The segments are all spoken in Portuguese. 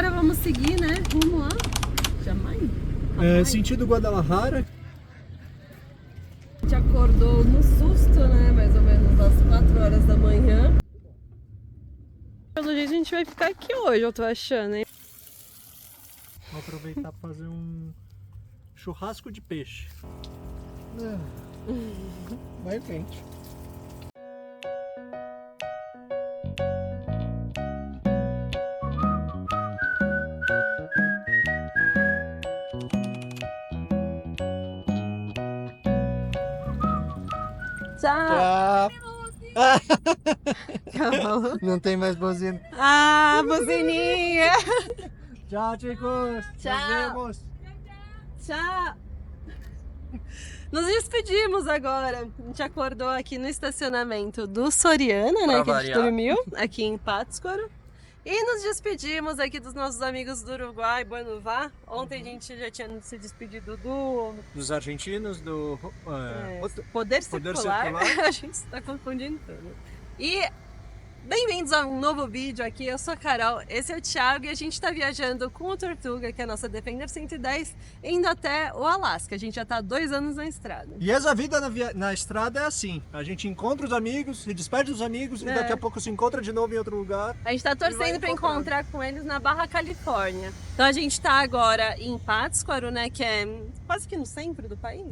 agora vamos seguir, né, rumo a Jamai. Sentido Guadalajara. A gente acordou no susto, né, mais ou menos às 4 horas da manhã. Pelo jeito a gente vai ficar aqui hoje, eu tô achando, hein? Vou aproveitar para fazer um churrasco de peixe. Vai em frente. Tchau! Tchau! Não tem mais buzina. Ah, buzininha! Tchau, chicos! Tchau. Nos vemos! Tchau! Nos despedimos agora. A gente acordou aqui no estacionamento do Soriana, né? Que a gente dormiu aqui em Pátzcuaro. E nos despedimos aqui dos nossos amigos do Uruguai, Buenavá. Ontem a gente já tinha se despedido Dos argentinos, do Poder Circular. A gente está confundindo tudo. E bem-vindos a um novo vídeo aqui. Eu sou a Carol, esse é o Thiago e a gente está viajando com o Tortuga, que é a nossa Defender 110, indo até o Alasca. A gente já está há 2 anos na estrada. E essa vida na estrada é assim. A gente encontra os amigos, se despede dos amigos e daqui a pouco se encontra de novo em outro lugar. A gente está torcendo para encontrar com eles na Barra Califórnia. Então a gente está agora em Pátzcuaro, né, que é quase que no centro do país.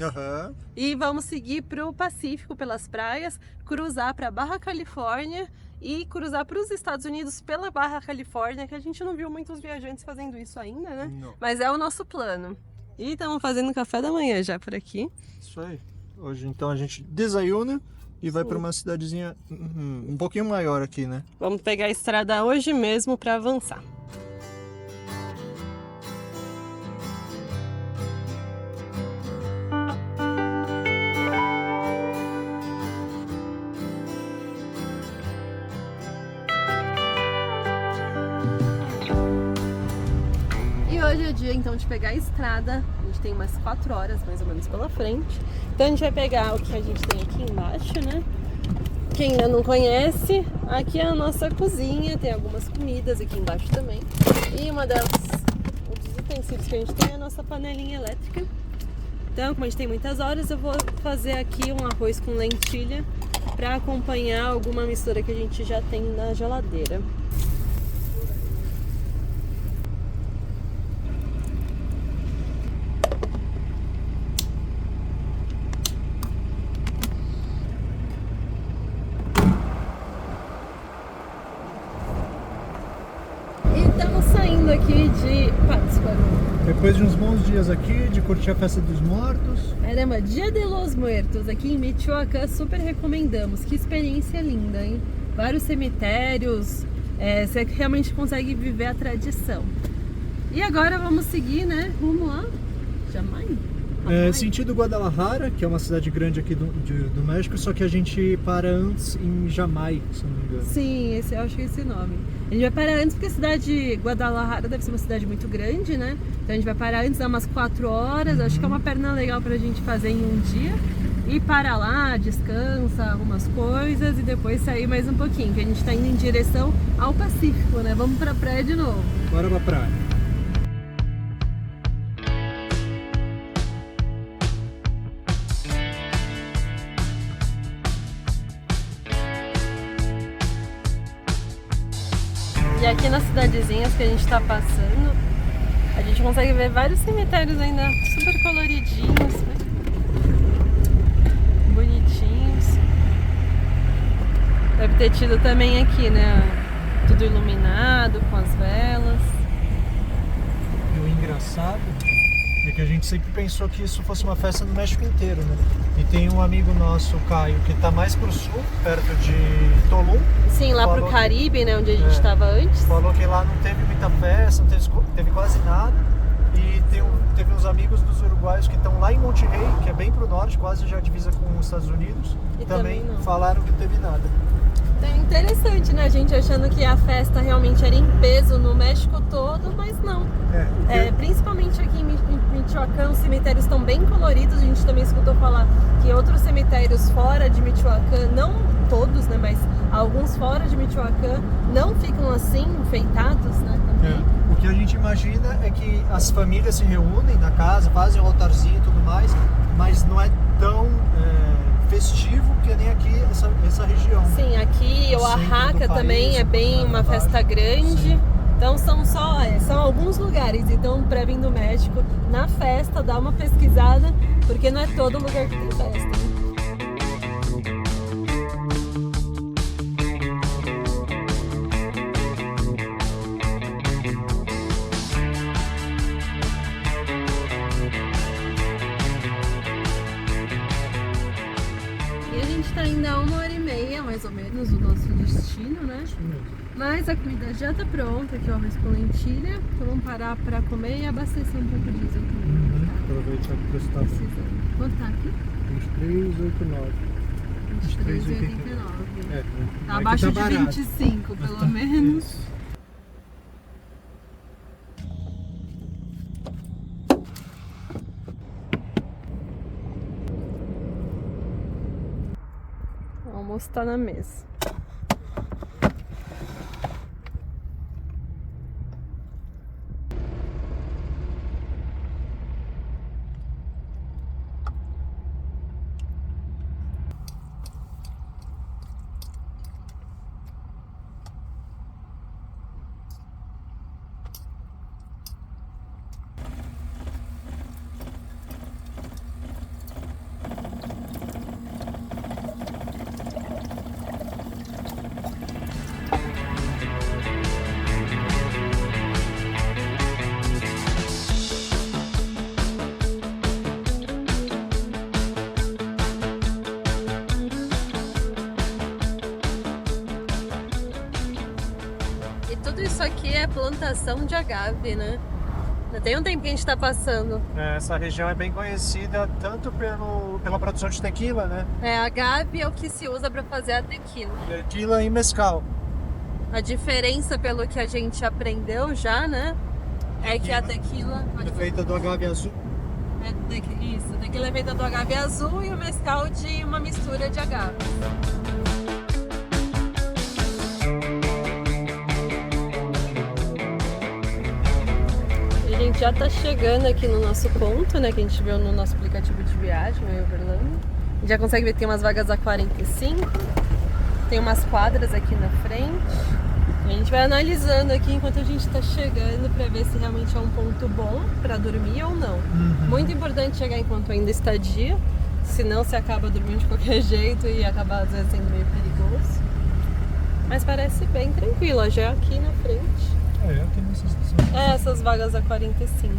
E vamos seguir para o Pacífico, pelas praias, cruzar para Barra Califórnia e cruzar para os Estados Unidos pela Barra Califórnia, que a gente não viu muitos viajantes fazendo isso ainda, né? Não. Mas é o nosso plano. E estamos fazendo café da manhã já por aqui. Isso aí. Hoje então a gente desayuna e vai para uma cidadezinha um pouquinho maior aqui, né? Vamos pegar a estrada hoje mesmo para avançar. Hoje é dia então de pegar a estrada, a gente tem umas 4 horas mais ou menos pela frente. Então a gente vai pegar o que a gente tem aqui embaixo, né? Quem ainda não conhece, aqui é a nossa cozinha, tem algumas comidas aqui embaixo também. E um dos utensílios que a gente tem é a nossa panelinha elétrica. Então, como a gente tem muitas horas, eu vou fazer aqui um arroz com lentilha para acompanhar alguma mistura que a gente já tem na geladeira. Aqui de Pátzcuaro. Depois de uns bons dias aqui, de curtir a festa dos mortos. Caramba, Dia de los Muertos aqui em Michoacán, super recomendamos. Que experiência linda, hein? Vários cemitérios, você realmente consegue viver a tradição. E agora vamos seguir, né, rumo a Jamai. Sentido Guadalajara, que é uma cidade grande aqui do México, só que a gente para antes em Jamai, se não me engano. Sim, eu acho que é esse nome. A gente vai parar antes porque a cidade de Guadalajara deve ser uma cidade muito grande, né? Então a gente vai parar antes, dá umas 4 horas, acho que é uma perna legal pra gente fazer em um dia. E para lá, descansa, arruma as coisas e depois sair mais um pouquinho, que a gente tá indo em direção ao Pacífico, né? Vamos pra praia de novo. Bora pra praia. E aqui nas cidadezinhas que a gente tá passando, a gente consegue ver vários cemitérios ainda super coloridinhos, né? Bonitinhos. Deve ter tido também aqui, né? Tudo iluminado, com as velas. E o engraçado é que a gente sempre pensou que isso fosse uma festa no México inteiro, né? E tem um amigo nosso, o Caio, que tá mais pro sul, perto de Tulum. Sim, lá pro Caribe, né, onde a gente estava antes. Falou que lá não teve muita festa, não teve quase nada. E teve uns amigos dos uruguaios que estão lá em Monterrey, que é bem pro norte, quase já divisa com os Estados Unidos. E também falaram que não teve nada. É interessante, né? A gente achando que a festa realmente era em peso no México todo, mas não. Principalmente aqui em Michoacán, os cemitérios estão bem coloridos. A gente também escutou falar que outros cemitérios fora de Michoacán, não todos, né? Mas alguns fora de Michoacán não ficam assim, enfeitados, né? Também. O que a gente imagina é que as famílias se reúnem na casa, fazem o altarzinho e tudo mais, mas não é tão festivo que nem aqui essa região. Sim, aqui o Oaxaca também é bem uma festa grande. Sim. Então são alguns lugares. Então, para vir do México, na festa, dá uma pesquisada, porque não é todo lugar que tem festa. Né? E a gente tá indo a 1h30, mais ou menos, do nosso destino, né? Mas a comida já tá pronta, aqui o arroz com lentilha. Então vamos parar pra comer e abastecer um pouco de diesel também. Aproveitar que o preço tá bom. Quanto tá aqui? 23,89. 23,89. Tá abaixo de 25, pelo menos. Isso. O almoço tá na mesa. Tudo isso aqui é plantação de agave, né? Já tem um tempo que a gente tá passando. Essa região é bem conhecida tanto pela produção de tequila, né? Agave é o que se usa para fazer a tequila. Tequila e mezcal. A diferença, pelo que a gente aprendeu já, né? É que a tequila é feita do agave azul. Isso, a tequila é feita do agave azul e o mezcal de uma mistura de agave. A gente já tá chegando aqui no nosso ponto, né? Que a gente viu no nosso aplicativo de viagem, o Overland. A gente já consegue ver que tem umas vagas a 45. Tem umas quadras aqui na frente. A gente vai analisando aqui enquanto a gente tá chegando pra ver se realmente é um ponto bom pra dormir ou não. Muito importante chegar enquanto ainda está dia, senão você acaba dormindo de qualquer jeito e acaba às vezes sendo meio perigoso. Mas parece bem tranquila, já aqui na frente. Aqui nessa estação. Essas vagas a 45.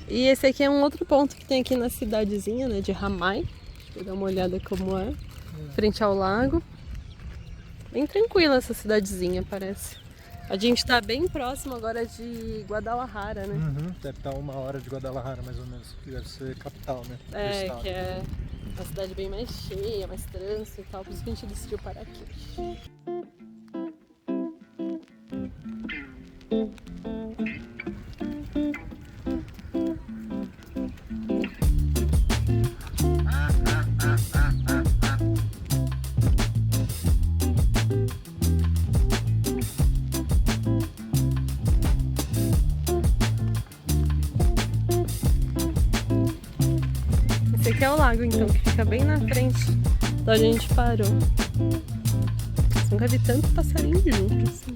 E esse aqui é um outro ponto que tem aqui na cidadezinha, né, de Jamay. Deixa eu dar uma olhada como é. Frente ao lago. Bem tranquila essa cidadezinha, parece. A gente tá bem próximo agora de Guadalajara, né? Deve estar 1 hora de Guadalajara, mais ou menos. Que deve ser capital, né? Que é uma cidade bem mais cheia, mais trânsito e tal. Por isso que a gente decidiu parar aqui. Esse aqui é o lago, então, que fica bem na frente da onde a gente parou. Nunca vi tanto passarinho junto, assim.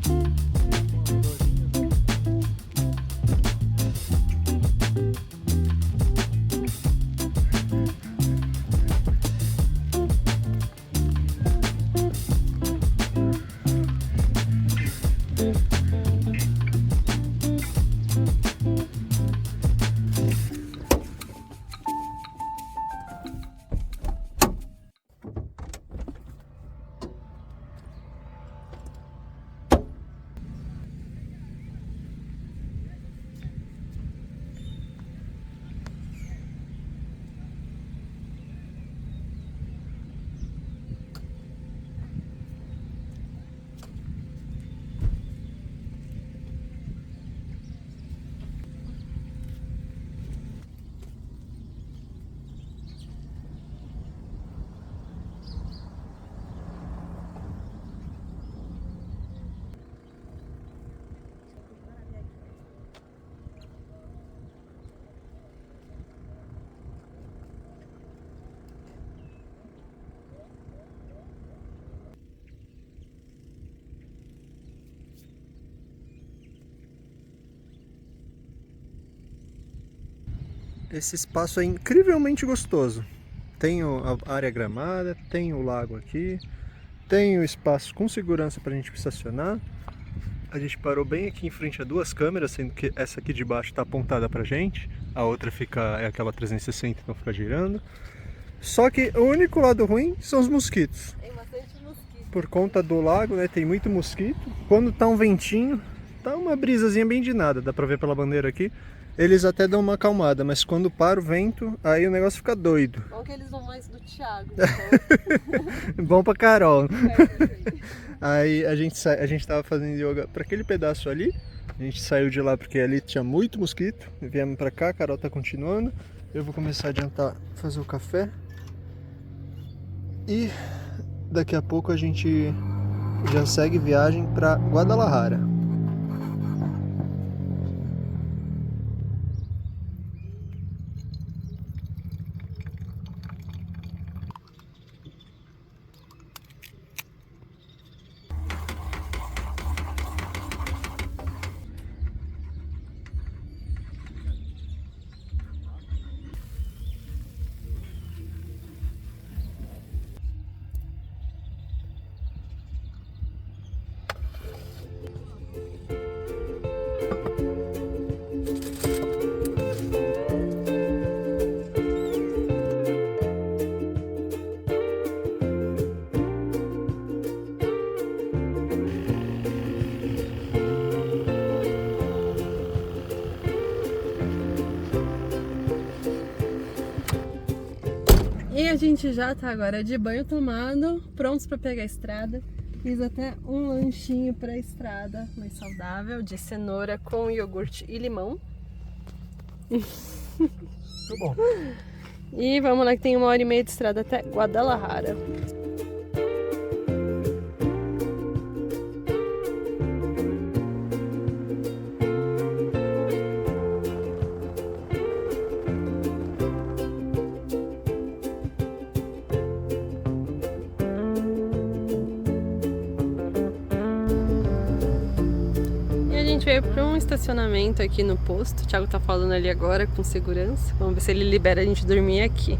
Esse espaço é incrivelmente gostoso. Tem a área gramada, tem o lago aqui, tem o espaço com segurança para a gente estacionar. A gente parou bem aqui em frente a duas câmeras, sendo que essa aqui de baixo está apontada pra gente, a outra é aquela 360, então fica girando. Só que o único lado ruim são os mosquitos. Tem bastante mosquito. Por conta do lago, né, tem muito mosquito. Quando tá um ventinho, tá uma brisazinha bem de nada, dá pra ver pela bandeira aqui. Eles até dão uma acalmada, mas quando para o vento, aí o negócio fica doido. Bom que eles vão mais do Thiago, então. Bom pra Carol. Aí a gente tava fazendo yoga pra aquele pedaço ali. A gente saiu de lá porque ali tinha muito mosquito. Viemos pra cá, a Carol tá continuando. Eu vou começar a adiantar, fazer o café. E daqui a pouco a gente já segue viagem pra Guadalajara. E a gente já tá agora de banho tomado, prontos pra pegar a estrada. Fiz até um lanchinho pra estrada, mais saudável, de cenoura com iogurte e limão. Muito bom. E vamos lá que tem 1h30 de estrada até Guadalajara. A gente veio para um estacionamento aqui no posto. O Thiago tá falando ali agora com segurança. Vamos ver se ele libera a gente dormir aqui.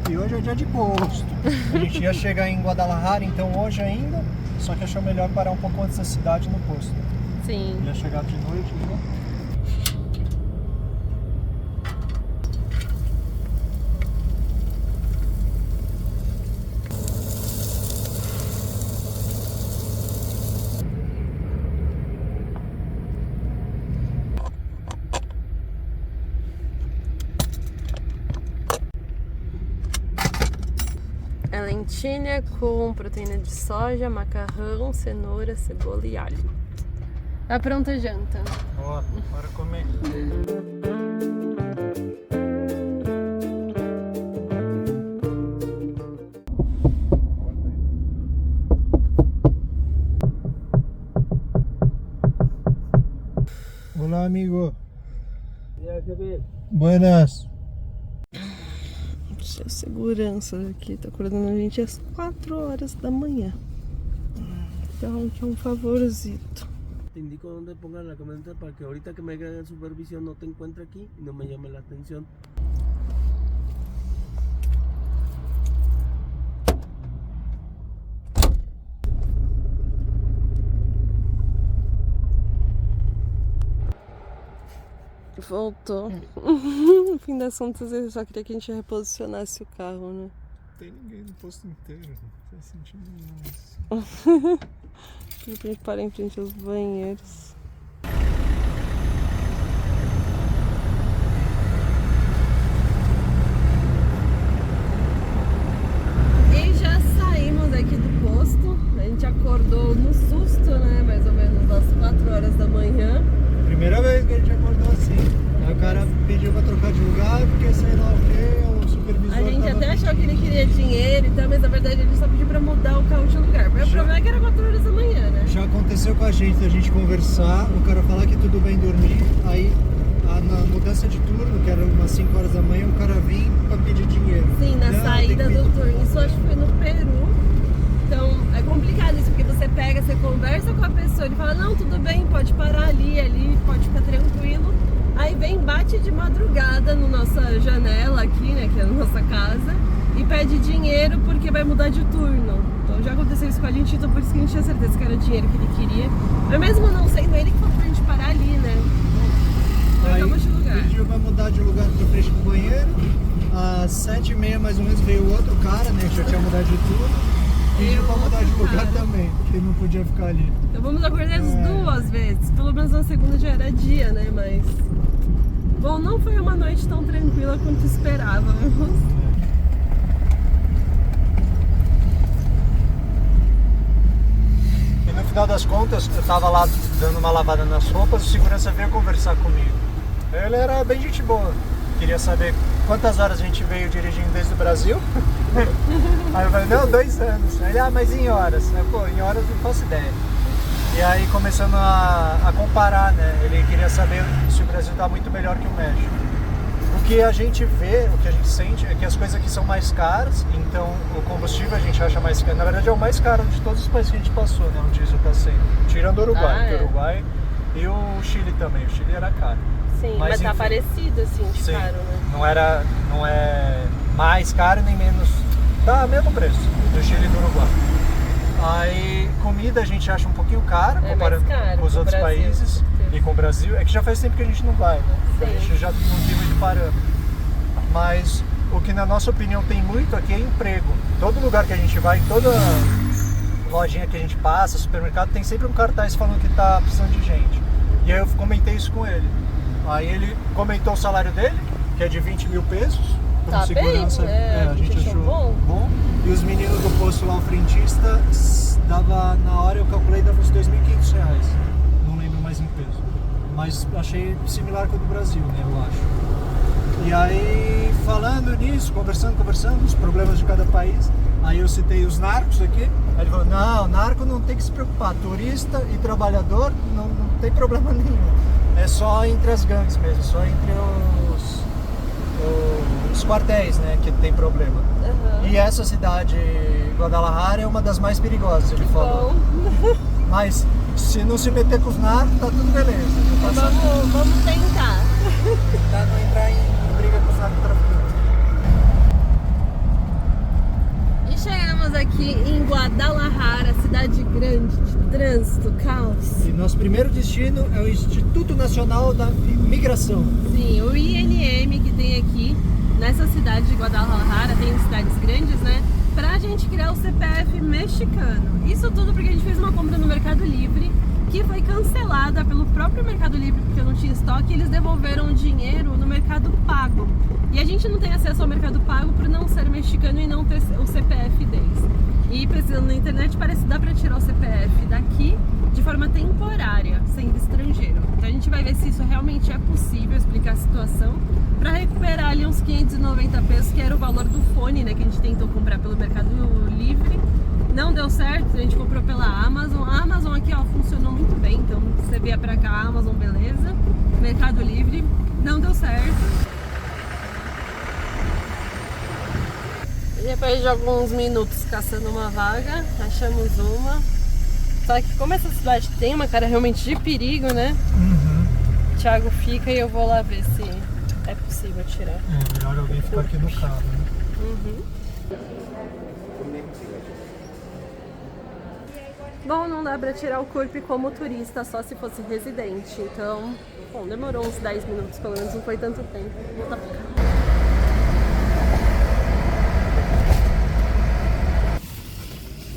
E hoje é dia de posto. A gente ia chegar em Guadalajara, então hoje ainda, só que achou melhor parar um pouco antes da cidade no posto. Sim. Ia chegar de noite, viu? É lentilha com proteína de soja, macarrão, cenoura, cebola e alho. Tá pronta a janta. Ó, bora comer. Olá, amigo. Buenas. Seu segurança aqui tá acordando a gente às 4 horas da manhã. Então aqui é um favorzito. Te indico dónde pongan la camioneta para que ahorita que me hagan en supervisión no te encuentre aquí y no me llame la atención. Voltou. No fim das contas, eu só queria que a gente reposicionasse o carro, né? Não tem ninguém no posto inteiro, não faz sentido nenhum isso. A gente para em frente aos banheiros. E já saímos aqui do posto. A gente acordou no susto, né? Mais ou menos às 4 horas da manhã. Primeira vez que a gente acordou assim. Aí o cara pediu pra trocar de lugar porque sei lá o que, o supervisor. A gente tava até achou pedindo. que ele queria dinheiro e tal, mas na verdade ele só pediu pra mudar o carro de lugar. Mas o problema é que era 4 horas da manhã, né? Já aconteceu com a gente conversar, o cara falar que tudo bem dormir, aí na mudança de turno, que era umas 5 horas da manhã, o cara vinha pra pedir dinheiro. Sim, na Não, saída tem que do turno. Isso acho que foi no Peru. com a pessoa, ele fala, não, tudo bem, pode parar ali pode ficar tranquilo. Aí vem, bate de madrugada na nossa janela aqui, né, que é a nossa casa, e pede dinheiro porque vai mudar de turno. Então já aconteceu isso com a gente, então por isso que a gente tinha certeza que era o dinheiro que ele queria. Mas mesmo não sendo ele que falou pra gente parar ali, né? Trocamos de lugar. Pediu pra mudar de lugar pra frente do banheiro. Às 7h30 mais ou menos veio outro cara, né, que já tinha mudado de tudo. Pediu pra mudar de lugar também, porque ele não podia ficar ali. Então vamos acordar as 2 vezes. Pelo menos na segunda já era dia, né? Mas... Bom, não foi uma noite tão tranquila quanto esperávamos. E no final das contas, eu tava lá dando uma lavada nas roupas, o segurança veio conversar comigo. Ele era bem gente boa. Queria saber quantas horas a gente veio dirigindo desde o Brasil. Aí eu falei, não, 2 anos. Aí ele, mas em horas? Eu, pô, em horas não faço ideia. E aí começando a comparar, né? Ele queria saber se o Brasil tá muito melhor que o México. O que a gente vê, o que a gente sente é que as coisas aqui são mais caras, então o combustível a gente acha mais caro. Na verdade é o mais caro de todos os países que a gente passou, né? O diesel tá sendo. Tirando o Uruguai, porque o Uruguai e o Chile também. O Chile era caro. Sim, mas tá enfim, parecido assim de sim, caro, né? Não é mais caro nem menos. Tá mesmo preço do Chile e do Uruguai. Aí comida a gente acha um pouquinho cara comparando com os outros países e com o Brasil. É que já faz tempo que a gente não vai, né? Sim. A gente já não vive de parâmetro. Mas o que na nossa opinião tem muito aqui é emprego. Todo lugar que a gente vai, toda lojinha que a gente passa, supermercado, tem sempre um cartaz falando que tá precisando de gente. E aí eu comentei isso com ele. Aí ele comentou o salário dele, que é de 20 mil pesos. Tá segurança, bem, a gente achou bom. E os meninos do posto lá, o frentista, dava, na hora eu calculei, dava uns R$2.500. Não lembro mais em peso. Mas achei similar com o do Brasil, né, eu acho. E aí, falando nisso, conversando, os problemas de cada país, aí eu citei os narcos aqui. Aí ele falou, não, narco não tem que se preocupar, turista e trabalhador não tem problema nenhum. É só entre as gangues mesmo, só entre os quartéis, né, que tem problema. Uhum. E essa cidade, Guadalajara, é uma das mais perigosas, ele falou. Mas se não se meter com os narcos, tá tudo beleza. Vamos tentar. Tentar não entrar em briga com os narcotraficantes. E chegamos aqui em Guadalajara, cidade grande, de trânsito, caos. E nosso primeiro destino é o Instituto Nacional da Migração. Sim, o INM que tem aqui nessa cidade de Guadalajara, tem cidades grandes, né? Pra gente criar o CPF mexicano. Isso tudo porque a gente fez uma compra no Mercado Livre que foi cancelada pelo próprio Mercado Livre porque não tinha estoque e eles devolveram o dinheiro no Mercado Pago. E a gente não tem acesso ao Mercado Pago por não ser mexicano e não ter o CPF deles. E precisando na internet, parece que dá pra tirar o CPF daqui de forma temporária, sendo estrangeiro. Então a gente vai ver se isso realmente é possível, explicar a situação, pra recuperar ali uns 590 pesos, que era o valor do fone, né, que a gente tentou comprar pelo Mercado Livre. Não deu certo, a gente comprou pela Amazon. A Amazon aqui, ó, funcionou muito bem, então você vier pra cá, Amazon, beleza. Mercado Livre, não deu certo. E depois de alguns minutos caçando uma vaga, achamos uma. Só que como essa cidade tem uma cara realmente de perigo, né? Uhum. O Thiago fica e eu vou lá ver se é possível tirar. É melhor alguém ficar aqui no carro, né? Uhum. Bom, não dá pra tirar o corpo como turista, só se fosse residente. Então, bom, demorou uns 10 minutos, pelo menos não foi tanto tempo. Vou voltar pra cá.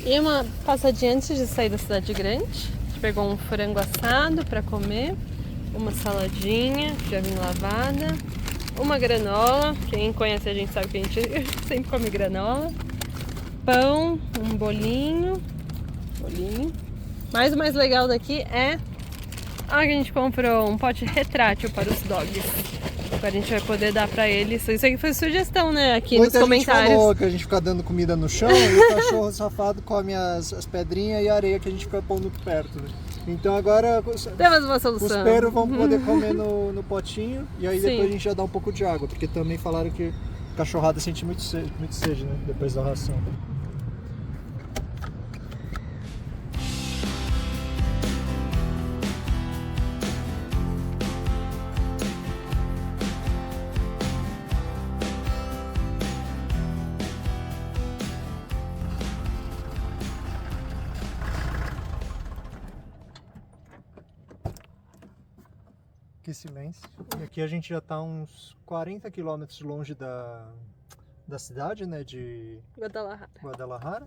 E uma passadinha antes de sair da cidade grande. A gente pegou um frango assado pra comer, uma saladinha, já vem lavada, uma granola, quem conhece a gente sabe que a gente sempre come granola, pão, um bolinho. Mas o mais legal daqui é que a gente comprou um pote retrátil para os dogs. Agora a gente vai poder dar pra eles. Isso aqui foi sugestão, né? Aqui nos comentários. Muita gente falou que a gente fica dando comida no chão e o cachorro safado come as pedrinhas e a areia que a gente fica pondo perto, né? Então agora temos uma solução. Os perros vão poder comer no potinho e aí depois Sim. a gente já dá um pouco de água, porque também falaram que cachorrada sente muito sede, né? Depois da ração. silêncio. E aqui a gente já tá uns 40 quilômetros longe da cidade, né, de Guadalajara.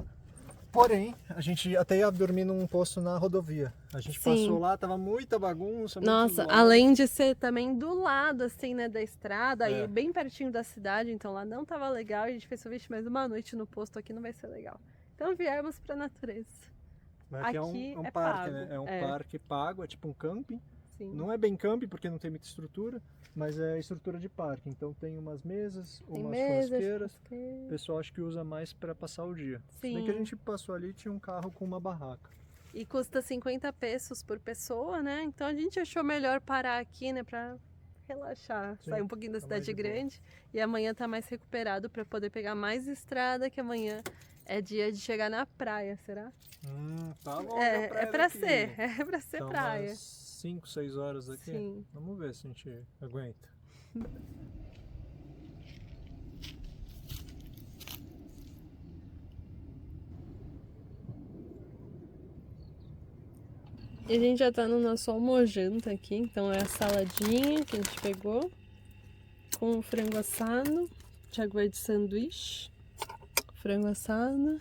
Porém, a gente até ia dormir num posto na rodovia. A gente passou lá, tava muita bagunça. Nossa, além de ser também do lado, assim, né, da estrada, É. e bem pertinho da cidade, então lá não tava legal. E a gente pensou, vixe, mais uma noite no posto aqui não vai ser legal. Então viemos pra natureza. Mas aqui é um é parque, pago. né? É um parque pago, é tipo um camping. Sim. Não é bem camping porque não tem muita estrutura, mas é estrutura de parque. Então tem umas mesas, umas churrasqueiras. O pessoal acho que usa mais para passar o dia. Sim. Nem que a gente passou ali, tinha um carro com uma barraca. E custa 50 pesos por pessoa, né? Então a gente achou melhor parar aqui, né, pra relaxar, Sim, sair um pouquinho da tá mais cidade de boa. grande. E amanhã tá mais recuperado para poder pegar mais estrada, que amanhã é dia de chegar na praia, será? Tá longe a É praia pra daqui. ser, é pra ser Então, praia. umas 5, 6 horas daqui. Sim. Vamos ver se a gente aguenta. E a gente já tá no nosso almojanta aqui, então é a saladinha que a gente pegou, com frango assado, Thiago vai de sanduíche, frango assado.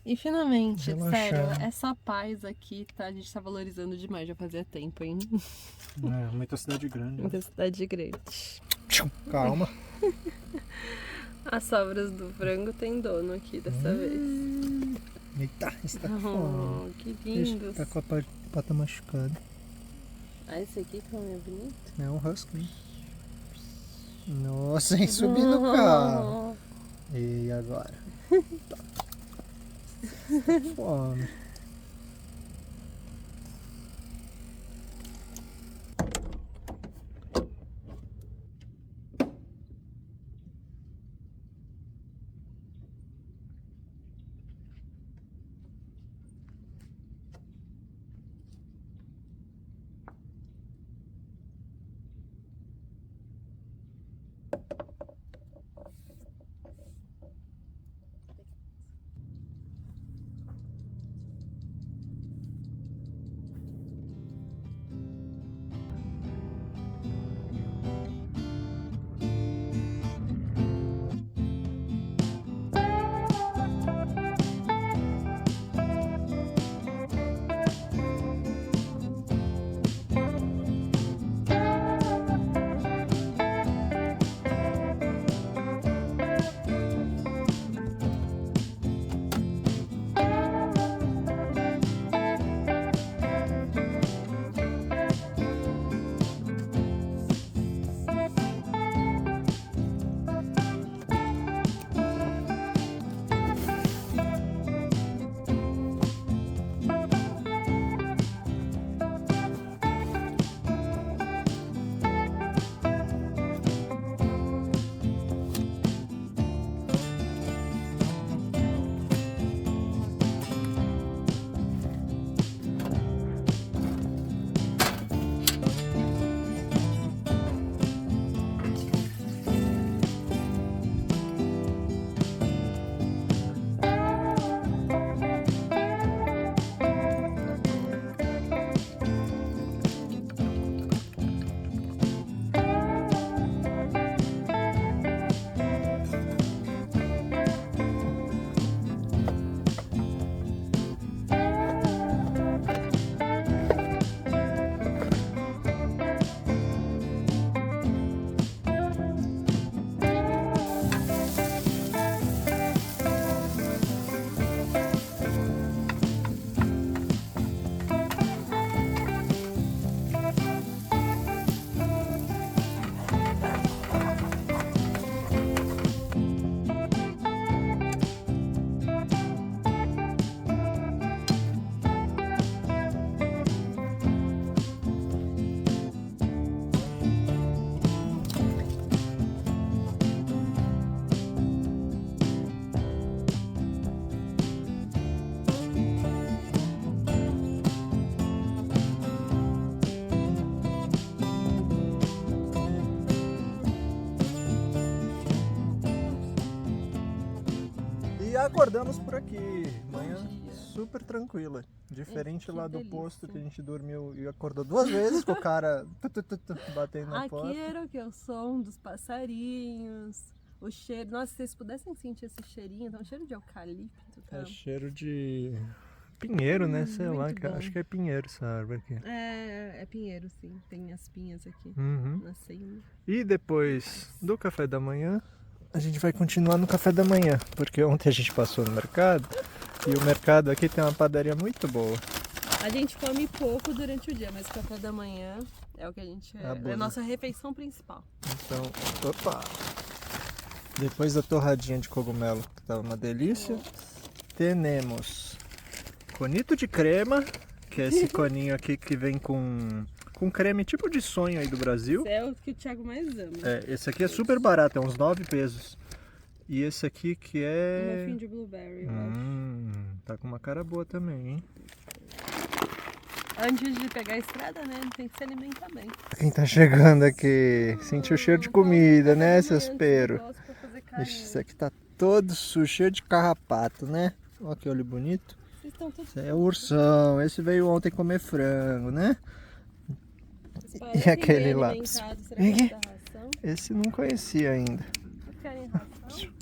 E finalmente, Relaxar. sério, essa paz aqui, tá? A gente tá valorizando demais, já fazia tempo, hein? É, muita cidade grande. Muita cidade grande. Calma. As sobras do frango tem dono aqui dessa vez. Eita, está Oh, que lindos. Tá com a pata machucada. Ah, esse aqui que é bonito. É um husky. Nossa, hein, subi no carro. E agora? Tá fome. E acordamos por aqui. Manhã super tranquila. Diferente Que lá do delícia. posto que a gente dormiu e acordou 2 vezes com o cara batendo na porta. Aqui era o que? O som dos passarinhos, o cheiro. Nossa, se vocês pudessem sentir esse cheirinho, tá um cheiro de eucalipto, tá? É cheiro de pinheiro, né? Sei lá, muito bom. acho que é pinheiro essa árvore aqui. É pinheiro, sim. Tem as pinhas aqui Uhum. nascendo. E depois do café da manhã, a gente vai continuar no café da manhã, porque ontem a gente passou no mercado e o mercado aqui tem uma padaria muito boa. A gente come pouco durante o dia, mas o café da manhã é o que a gente... É Abusa. a nossa refeição principal. Então, opa! Depois da torradinha de cogumelo, que tava uma delícia, temos conito de crema, que é esse coninho aqui que vem com creme tipo de sonho aí do Brasil. Esse é o que o Thiago mais ama. Esse aqui é super barato, é uns 9 pesos. E esse aqui que Um é... muffin de blueberry, eu acho. Tá com uma cara boa também, hein? Antes de pegar a estrada, né? Tem que se alimentar bem. Quem tá chegando aqui, sentiu o cheiro de comida, né, seus peros? Ixi, isso aqui tá todo sujo, cheio de carrapato, né? Olha que olho bonito. Vocês estão todos... Esse é o ursão, esse veio ontem comer frango, né? parecem aquele bem lá? alimentados. Será Vem que aqui. é da ração? Esse não conhecia ainda. Vocês querem ração?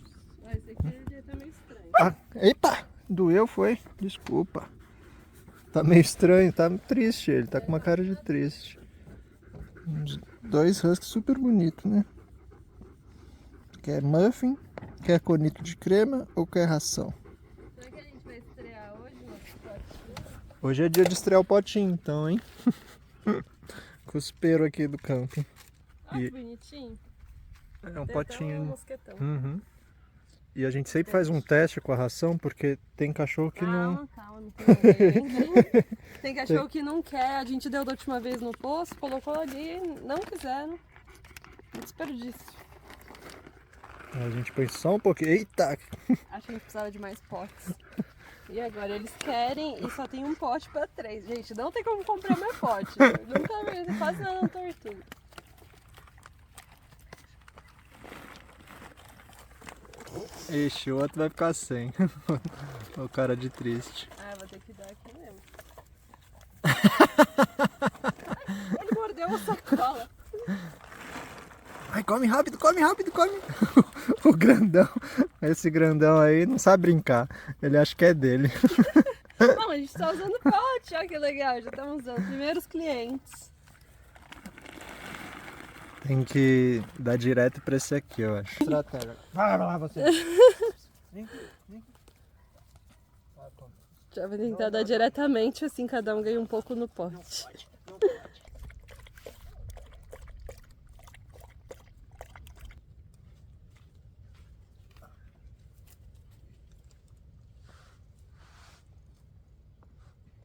Ah, esse aqui tá meio estranho. Ah, eita! Doeu, foi? Desculpa. Tá meio estranho, tá triste ele, tá com uma cara de triste. Uns 2 huskies super bonitos, né? Quer muffin, quer conito de crema ou quer ração? Será que a gente vai estrear hoje no potinho? Hoje é dia de estrear o potinho, então, hein? Cuspeiro aqui do campo. Olha E- que bonitinho. É um Tem até potinho. um mosquetão. Uhum. E a gente sempre faz um teste com a ração, porque tem cachorro que não... Calma, não tem ninguém. Tem cachorro que não quer. A gente deu da última vez no poço, colocou ali, não quiseram. Desperdício. A gente põe só um pouquinho. Eita! Acho que a gente precisava de mais potes. E agora eles querem e só tem um pote pra 3. Gente, não tem como comprar mais pote. Nunca vi, quase nada na tortuga. Ixi, o outro vai ficar sem. O cara de triste. Ah, vou ter que dar aqui mesmo. Ele mordeu a sacola. Ai, come rápido, come rápido, come! O grandão, esse grandão aí não sabe brincar. Ele acha que é dele. Não, a gente tá usando pote, olha que legal. Já estamos usando primeiros clientes. Tem que dar direto pra esse aqui, eu acho. Estratégia. Vai lá, você. Vem, vem. Já vou tentar dar diretamente, assim cada um ganha um pouco no pote. Não pode.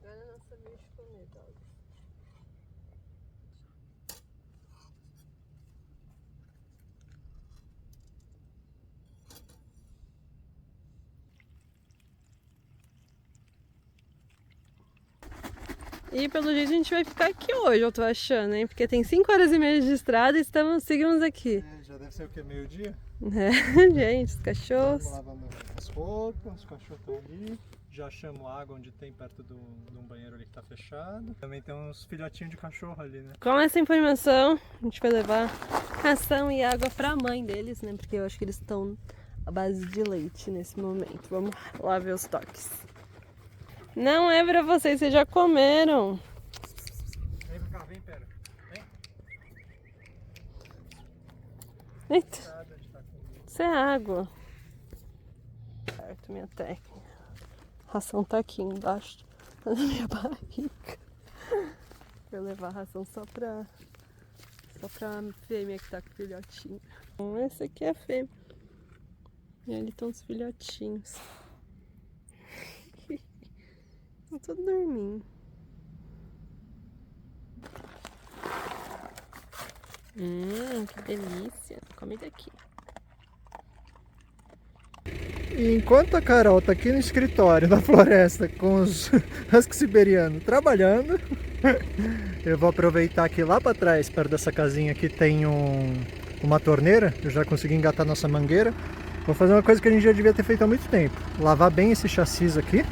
Agora é nossa vez de comer, dog. E pelo jeito a gente vai ficar aqui hoje, eu tô achando, hein? Porque tem 5 horas e meia de estrada e seguimos aqui. Já deve ser o que? Meio-dia? É, gente, os cachorros. Vamos lavando as roupas, os cachorros estão ali. Já chamo água onde tem perto de um banheiro ali que tá fechado. Também tem uns filhotinhos de cachorro ali, né? Com essa informação, a gente vai levar ração e água pra mãe deles, né? Porque eu acho que eles estão à base de leite nesse momento. Vamos lá ver os toques. Não é pra vocês já comeram. Vem pra cá, vem, pera. Vem. Eita, Nada de tá com... isso é água. Certo, minha técnica. A ração tá aqui embaixo, tá na minha barriga. Vou levar a ração só pra fêmea que tá com o filhotinho. Então, esse aqui é a fêmea. E ali estão os filhotinhos. Estão todos dormindo. Que delícia. Come daqui. E enquanto a Carol tá aqui no escritório da floresta com os husky siberianos trabalhando, eu vou aproveitar que lá para trás, perto dessa casinha aqui, tem uma torneira. Eu já consegui engatar nossa mangueira. Vou fazer uma coisa que a gente já devia ter feito há muito tempo. Lavar bem esse chassi aqui.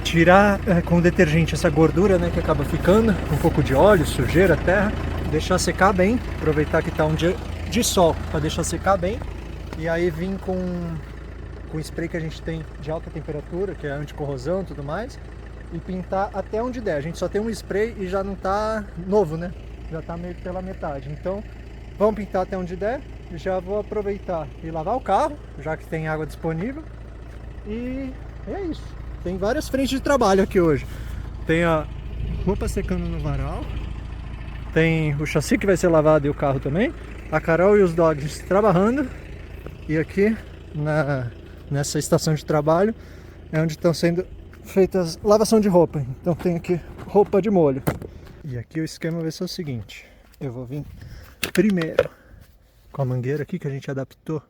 tirar com detergente essa gordura, né, que acaba ficando, um pouco de óleo, sujeira, terra, deixar secar bem, aproveitar que está um dia de sol para deixar secar bem, e aí vim com o spray que a gente tem de alta temperatura, que é anticorrosão e tudo mais, e pintar até onde der. A gente só tem um spray e já não está novo, né? Já está meio pela metade. Então vamos pintar até onde der. Já vou aproveitar e lavar o carro, já que tem água disponível. E é isso. Tem várias frentes de trabalho aqui hoje. Tem a roupa secando no varal, tem o chassi que vai ser lavado e o carro também, a Carol e os dogs trabalhando, e aqui nessa estação de trabalho é onde estão sendo feitas lavação de roupa. Então tem aqui roupa de molho. E aqui o esquema vai ser o seguinte: eu vou vir primeiro com a mangueira aqui que a gente adaptou.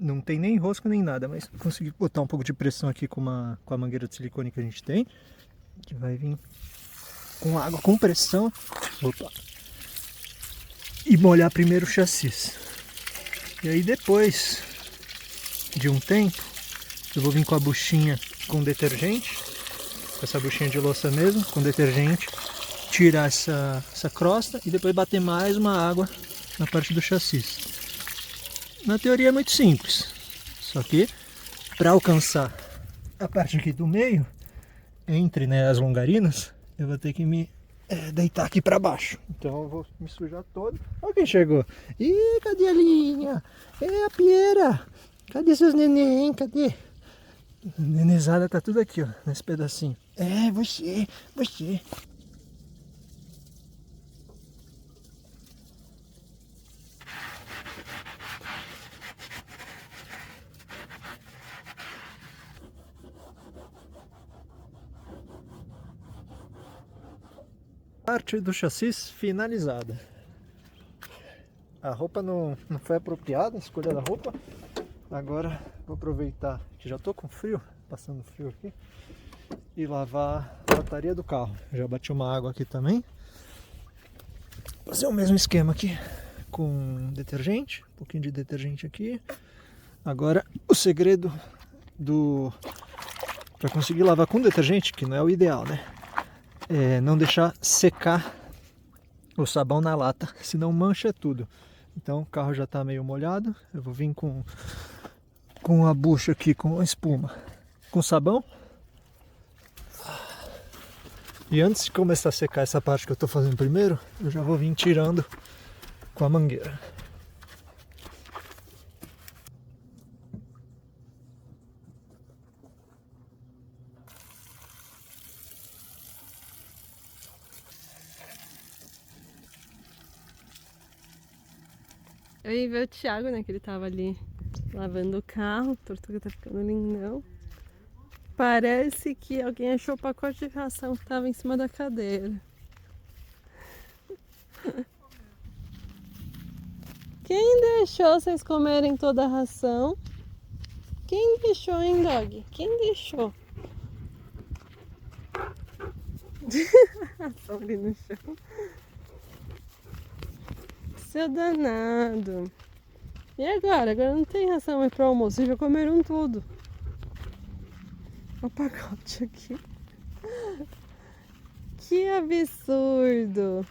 Não tem nem rosca nem nada, mas consegui botar um pouco de pressão aqui com a mangueira de silicone que a gente tem, que vai vir com água com pressão. Opa. E molhar primeiro o chassi. E aí depois de um tempo eu vou vir com a buchinha com detergente, com essa buchinha de louça mesmo, com detergente, tirar essa crosta e depois bater mais uma água na parte do chassi. Na teoria é muito simples, só que para alcançar a parte aqui do meio, entre, né, as longarinas, eu vou ter que me deitar aqui para baixo. Então eu vou me sujar todo. Olha quem chegou. Ih, cadê a linha? É a Pieira. Cadê seus neném? Cadê? A nenezada tá tudo aqui, ó, nesse pedacinho. É, você. Parte do chassi finalizada. A roupa não foi apropriada, a escolha da roupa. Agora vou aproveitar que já tô com frio, passando frio aqui, e lavar a lataria do carro. Já bati uma água aqui também. Fazer o mesmo esquema aqui com detergente, um pouquinho de detergente aqui. Agora o segredo para conseguir lavar com detergente, que não é o ideal, né? É não deixar secar o sabão na lata, senão mancha tudo. Então o carro já está meio molhado. Eu vou vir com a bucha aqui com a espuma, com sabão. E antes de começar a secar essa parte que eu estou fazendo primeiro, eu já vou vir tirando com a mangueira. Eu ia ver o Thiago, né, que ele tava ali lavando o carro. A Tortuga tá ficando lindão. Parece que alguém achou o pacote de ração que tava em cima da cadeira. Quem deixou vocês comerem toda a ração? Quem deixou, hein, dog? Quem deixou? Só ali no chão. Seu danado. E agora? Agora não tem ração mais pro almoço. Vocês já comeram tudo. Olha o pacote aqui. Que absurdo.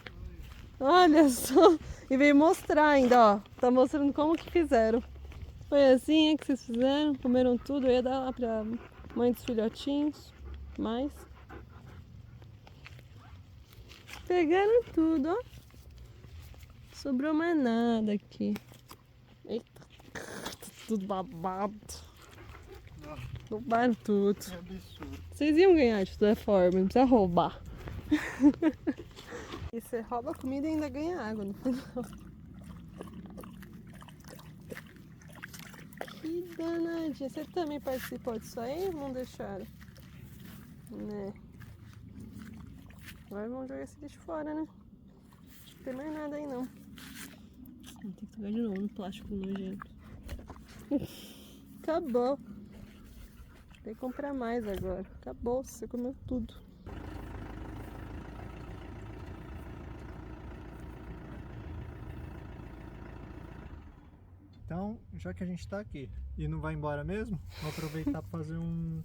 Olha só. E veio mostrar ainda, ó. Tá mostrando como que fizeram. Foi assim que vocês fizeram? Comeram tudo? Eu ia dar lá pra mãe dos filhotinhos. Mais. Pegaram tudo, ó. Sobrou mais nada aqui. Eita. Tudo babado. Roubaram tudo. É absurdo. Vocês iam ganhar de toda forma, não precisa roubar. E você rouba a comida e ainda ganha água no final. Que danadinha. Você também participou disso aí? Não deixaram? Né? Agora vamos jogar esse lixo fora, né? Não tem mais nada aí não. Tem que pegar de novo no plástico nojento. Acabou. Tem que comprar mais agora. Acabou, você comeu tudo. Então, já que a gente está aqui e não vai embora mesmo, vou aproveitar para fazer um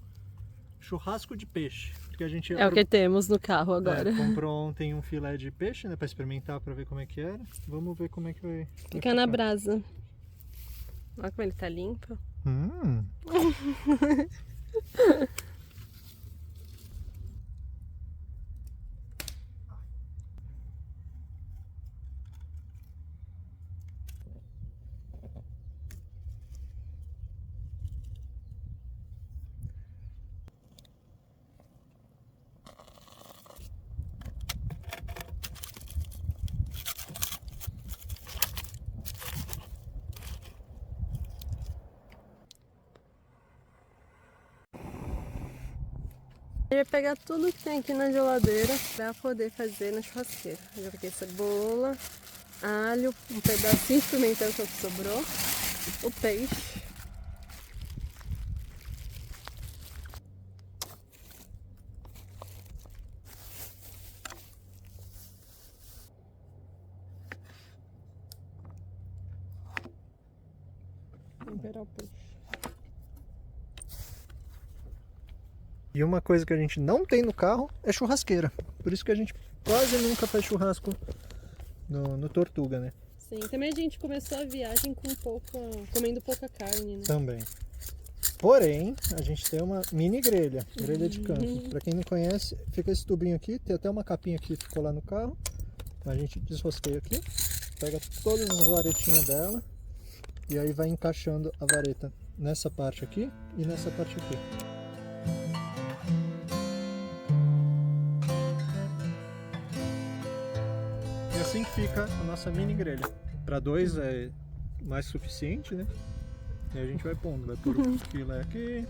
churrasco de peixe. Porque a gente É o que temos no carro agora. comprou ontem um filé de peixe, né? Pra experimentar, pra ver como é que era. Vamos ver como é que vai Fica na brasa. Olha como ele tá limpo. Eu ia pegar tudo que tem aqui na geladeira pra poder fazer na churrasqueira. Eu já peguei cebola, alho, um pedacinho de pimentão que sobrou, o peixe. Temperar o peixe. E uma coisa que a gente não tem no carro é churrasqueira. Por isso que a gente quase nunca faz churrasco no Tortuga, né? Sim, também a gente começou a viagem comendo pouca carne, né? Também. Porém, a gente tem uma mini grelha de campo. Pra quem não conhece, fica esse tubinho aqui, tem até uma capinha que ficou lá no carro. A gente desrosqueia aqui, pega todas as varetinhas dela e aí vai encaixando a vareta nessa parte aqui e nessa parte aqui. E assim que fica a nossa mini grelha. Para dois é mais suficiente, né? E a gente vai pondo, vai pôr o filé aqui.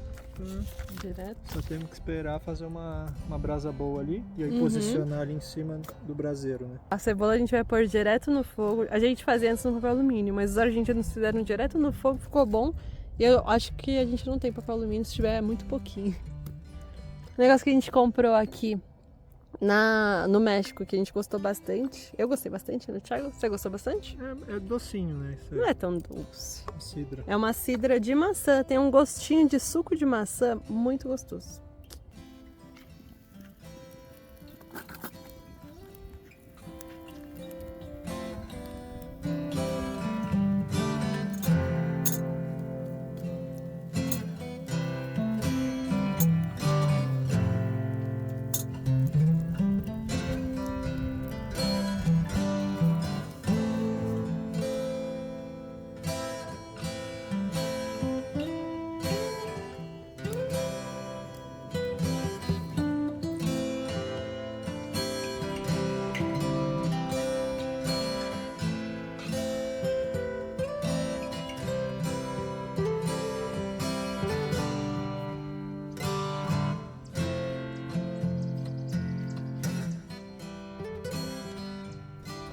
Direto. Só temos que esperar fazer uma brasa boa ali e aí posicionar ali em cima do braseiro, né? A cebola a gente vai pôr direto no fogo. A gente fazia antes no papel alumínio, mas os argentinos fizeram direto no fogo, ficou bom. E eu acho que a gente não tem papel alumínio se tiver muito pouquinho. O negócio que a gente comprou aqui no México, que a gente gostou bastante. Eu gostei bastante, né, Thiago? Você gostou bastante? É docinho, né? Isso Não é tão doce. cidra. É uma cidra de maçã, tem um gostinho de suco de maçã muito gostoso.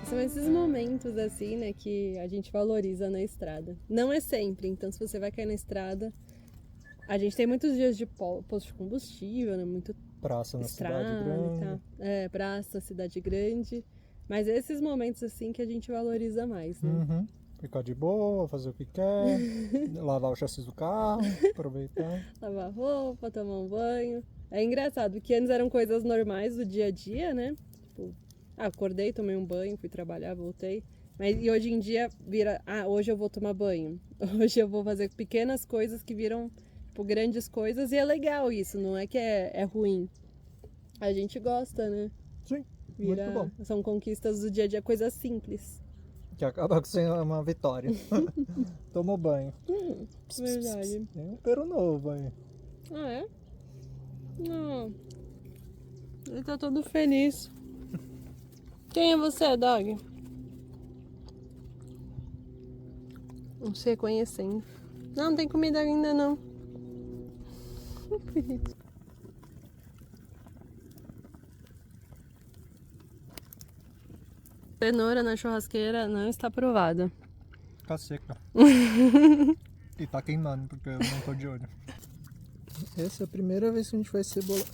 São esses momentos assim, né, que a gente valoriza na estrada. Não é sempre, então se você vai cair na estrada, a gente tem muitos dias de posto de combustível, né, muito Praça na estrada cidade grande. e tal. É, praça, cidade grande. Mas esses momentos assim que a gente valoriza mais, né? Ficar de boa, fazer o que quer, lavar o chassi do carro, aproveitar. Lavar roupa, tomar um banho. É engraçado que antes eram coisas normais do dia a dia, né? Tipo, acordei, tomei um banho, fui trabalhar, voltei. E hoje em dia vira, hoje eu vou tomar banho. Hoje eu vou fazer pequenas coisas que viram, tipo, grandes coisas. E é legal isso, não é que é ruim. A gente gosta, né? Sim, Vira, muito bom. são conquistas do dia a dia, coisas simples. Que acaba sendo uma vitória. Tomou banho. Verdade. Tem um peru novo aí. Ah, é? Não. Ele tá todo feliz. Quem é você, Dog? Não se reconhecendo. Não tem comida ainda, não. Cenoura na churrasqueira não está aprovada. Fica seca. E tá queimando, porque eu não tô de olho. Essa é a primeira vez que a gente faz cebola.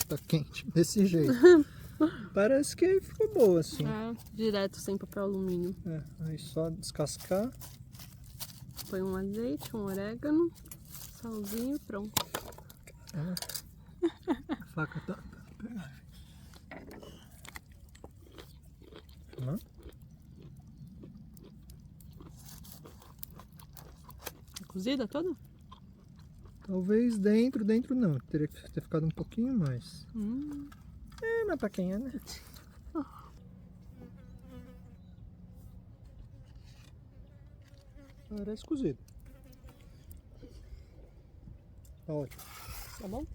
Tá quente, desse jeito. Parece que ficou boa assim. Direto, sem papel alumínio. Aí só descascar. Põe um azeite, um orégano, salzinho e pronto. A faca tá. Hã? Cozida toda? Talvez dentro não. Teria que ter ficado um pouquinho mais. Mas pra quem é, né? Parece cozido. Tá ótimo. Tá bom?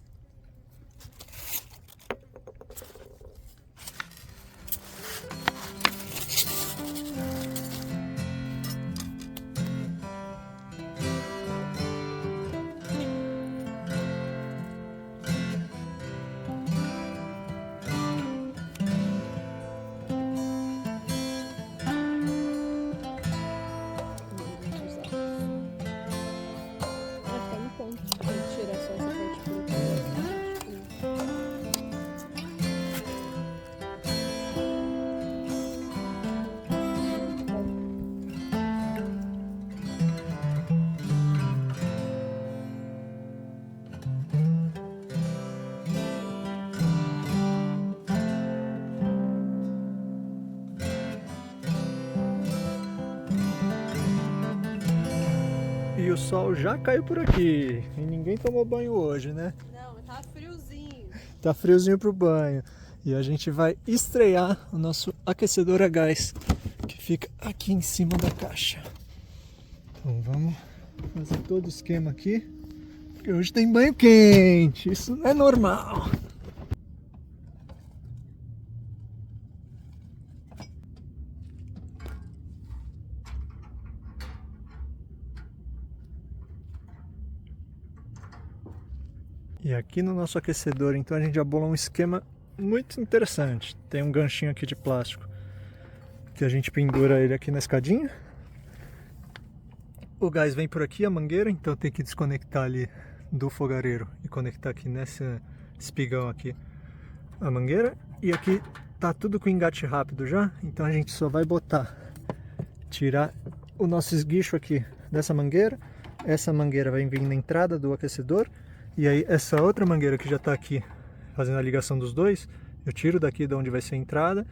Vai ficar no ponto. Vou tirar só essa parte por aqui. E o sol já caiu por aqui. E ninguém tomou banho hoje, né? Não, tá friozinho. Tá friozinho pro banho. E a gente vai estrear o nosso aquecedor a gás, que fica aqui em cima da caixa. Então vamos fazer todo o esquema aqui, porque hoje tem banho quente. Isso não é normal. E aqui no nosso aquecedor, então, a gente já bolou um esquema muito interessante. Tem um ganchinho aqui de plástico que a gente pendura ele aqui na escadinha. O gás vem por aqui, a mangueira, então tem que desconectar ali do fogareiro e conectar aqui nesse espigão aqui a mangueira. E aqui tá tudo com engate rápido já, então a gente só vai tirar o nosso esguicho aqui dessa mangueira. Essa mangueira vai vir na entrada do aquecedor. E aí essa outra mangueira que já está aqui fazendo a ligação dos dois, eu tiro daqui de onde vai ser a entrada,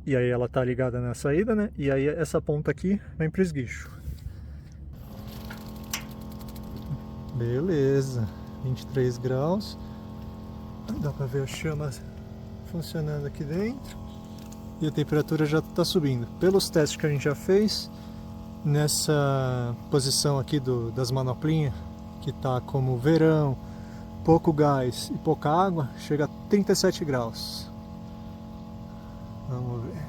e aí ela está ligada na saída, né? E aí essa ponta aqui vem para o esguicho. Beleza, 23 graus, dá para ver as chamas funcionando aqui dentro, e a temperatura já está subindo. Pelos testes que a gente já fez, nessa posição aqui das manoplinhas, que está como verão, pouco gás e pouca água, chega a 37 graus. Vamos ver.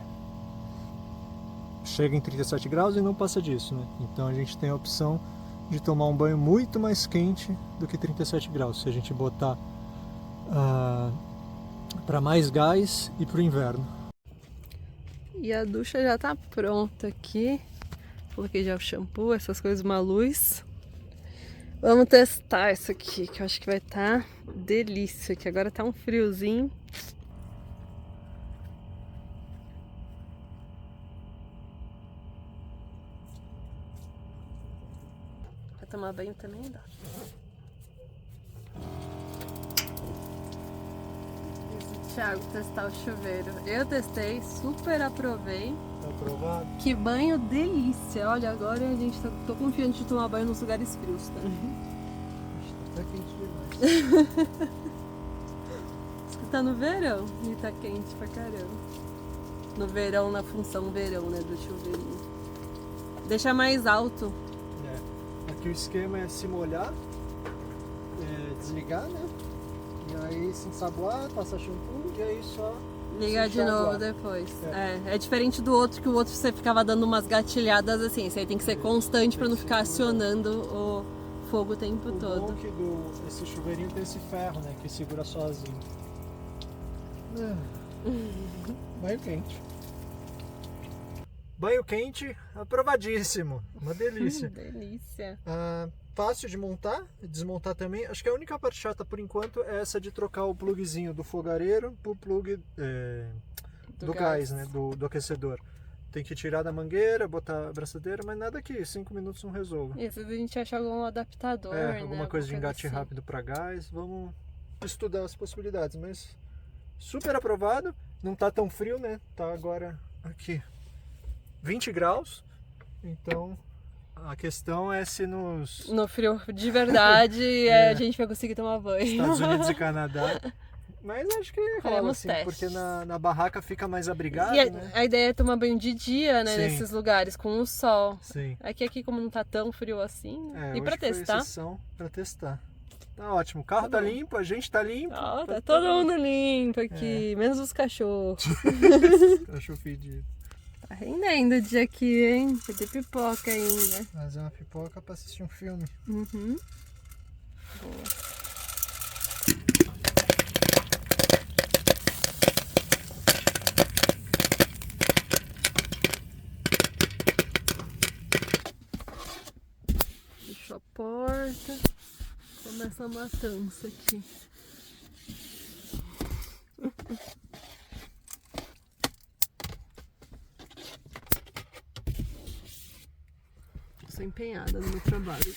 Chega em 37 graus e não passa disso, né? Então a gente tem a opção de tomar um banho muito mais quente do que 37 graus, se a gente botar para mais gás e para o inverno. E a ducha já tá pronta aqui. Coloquei já o shampoo, essas coisas, uma luz. Vamos testar isso aqui, que eu acho que vai estar delícia, que agora tá um friozinho. Pra tomar banho também dá. Thiago, testar o chuveiro. Eu testei, super aprovei. Tá aprovado? Que banho delícia! Olha, agora a gente tô confiante de tomar banho nos lugares frios, tá? Tá quente demais. Tá no verão e tá quente pra caramba. No verão, na função verão, né, do chuveirinho. Deixa mais alto. Aqui o esquema é se molhar, desligar, né? E aí se ensaboar, passar shampoo e aí só Ligar de novo depois. É diferente do outro, que o outro você ficava dando umas gatilhadas assim. Isso aí tem que ser constante pra não ficar acionando o fogo o tempo todo. O bom que esse chuveirinho tem esse ferro, né? Que segura sozinho. Banho quente. Banho quente, aprovadíssimo. Uma delícia. Delícia. Fácil de montar e desmontar também. Acho que a única parte chata por enquanto é essa de trocar o plugzinho do fogareiro pro plug do gás, né? Do aquecedor. Tem que tirar da mangueira, botar a abraçadeira, mas nada que 5 minutos não resolva. E se a gente achar algum adaptador, né? Alguma coisa de engate assim rápido para gás, vamos estudar as possibilidades, mas super aprovado. Não tá tão frio, né? Tá agora aqui 20 graus. Então a questão é se nos No frio de verdade a gente vai conseguir tomar banho. Estados Unidos e Canadá. Mas acho que rola Faremos assim, testes. porque na barraca fica mais abrigado, E né? a ideia é tomar banho de dia, né? Sim. Nesses lugares, com o sol. Sim. Aqui como não tá tão frio assim. É, E hoje pra foi testar. exceção pra testar. Tá ótimo. O carro tá limpo, a gente tá limpo. Ó, tá todo mundo limpo aqui, menos os cachorros. Cachorro fedido. Tá rendendo o dia aqui, hein? Vai ter pipoca ainda. Fazer uma pipoca pra assistir um filme. Uhum. Boa. Fechou a porta. Começa a matança aqui. Estou empenhada no meu trabalho.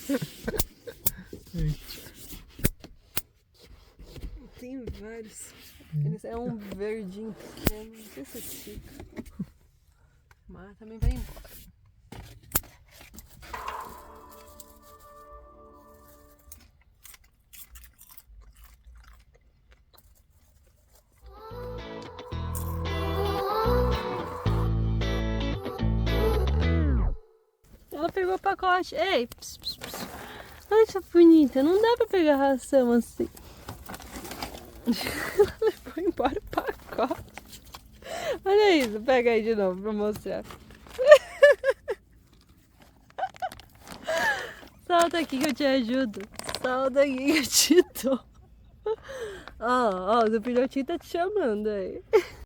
Tem vários. Eles é um verdinho pequeno, não sei se fica. Mas também vai embora. Ela pegou o pacote. Ei, ps, ps, ps. Olha que bonita, não dá pra pegar ração assim. Ela levou embora o pacote. Olha isso, pega aí de novo pra mostrar. Solta aqui que eu te ajudo. Solta aqui que eu te dou. Ó, o do filhotinho tá te chamando aí.